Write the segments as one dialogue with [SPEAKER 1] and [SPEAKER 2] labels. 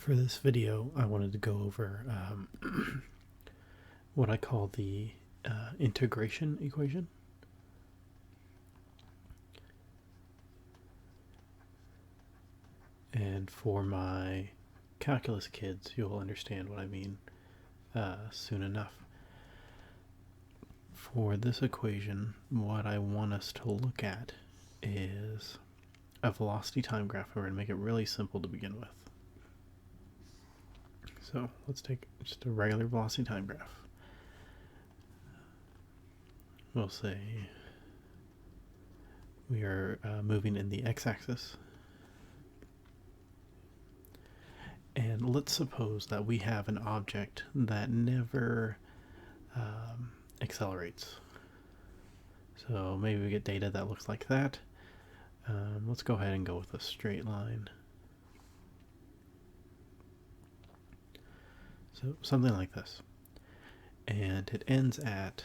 [SPEAKER 1] For this video, I wanted to go over what I call the integration equation. And for my calculus kids, you'll understand what I mean soon enough. For this equation, what I want us to look at is a velocity time graph. We're going to make it really simple to begin with. So let's take just a regular velocity time graph. We'll say we are moving in the x-axis. And let's suppose that we have an object that never accelerates. So maybe we get data that looks like that. Let's go ahead and go with a straight line. So something like this. And it ends at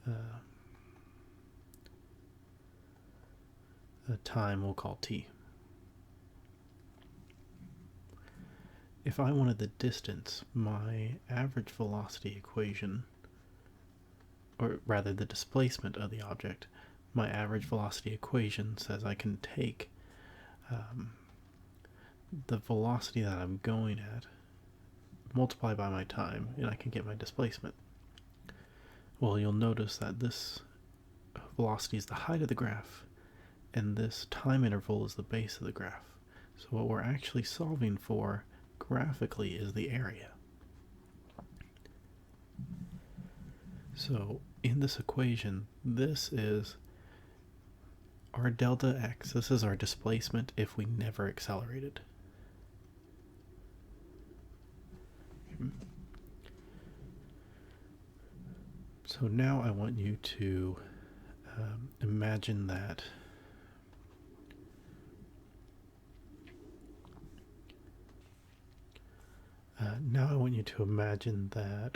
[SPEAKER 1] a time we'll call t. If I wanted the distance, my average velocity equation, or rather the displacement of the object, my average velocity equation says I can take the velocity that I'm going at, multiply by my time, and I can get my displacement. Well, you'll notice that this velocity is the height of the graph, and this time interval is the base of the graph. So what we're actually solving for graphically is the area. So in this equation, this is our delta x. This is our displacement if we never accelerated. So now I want you to imagine that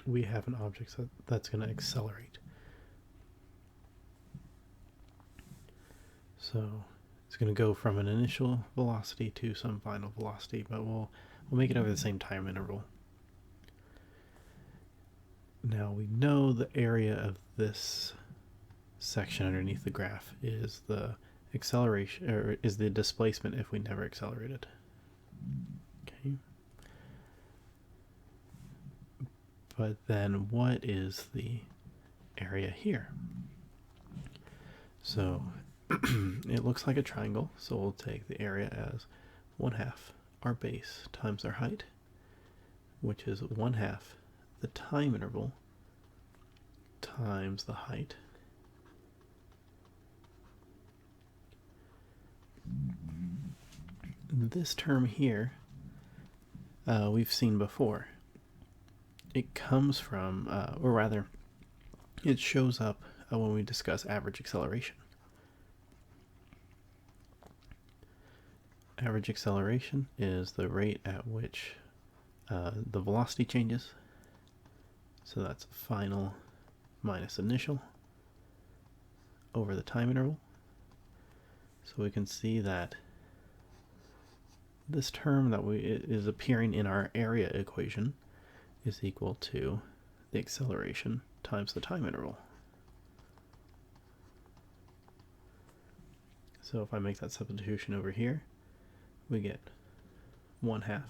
[SPEAKER 1] we have an object that's going to accelerate. So it's going to go from an initial velocity to some final velocity, but we'll make it over the same time interval. Now we know the area of this section underneath the graph is the acceleration, or is the displacement if we never accelerated. Okay. But then what is the area here? So it looks like a triangle, so we'll take the area as 1/2 our base times our height, which is 1/2 the time interval times the height. This term here we've seen before. It comes from, or rather, it shows up when we discuss average acceleration. Average acceleration is the rate at which the velocity changes. So that's final minus initial over the time interval. So we can see that this term that is appearing in our area equation is equal to the acceleration times the time interval. So if I make that substitution over here, we get 1/2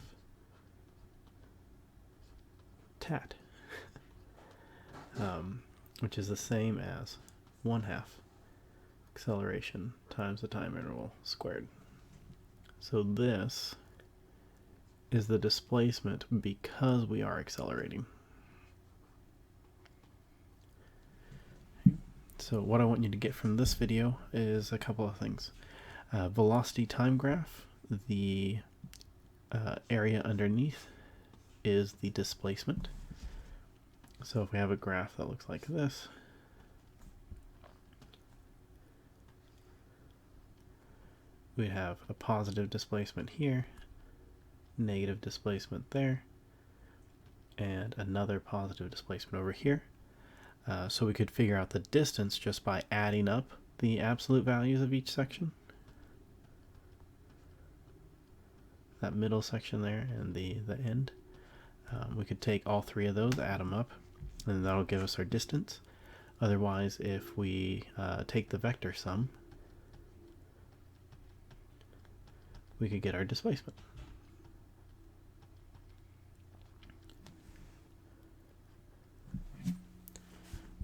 [SPEAKER 1] tat, which is the same as 1/2 acceleration times the time interval squared. So this is the displacement because we are accelerating. So what I want you to get from this video is a couple of things. Velocity time graph, the area underneath is the displacement. So if we have a graph that looks like this, we have a positive displacement here, negative displacement there, and another positive displacement over here. So we could figure out the distance just by adding up the absolute values of each section. that middle section there and the end. We could take all three of those, add them up, and that'll give us our distance. Otherwise, if we take the vector sum, we could get our displacement.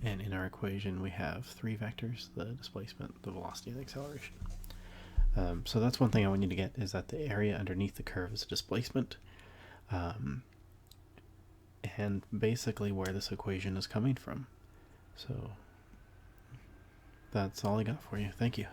[SPEAKER 1] And in our equation, we have three vectors: the displacement, the velocity, and the acceleration. So that's one thing I want you to get, is that the area underneath the curve is a displacement. And basically where this equation is coming from. So that's all I got for you. Thank you.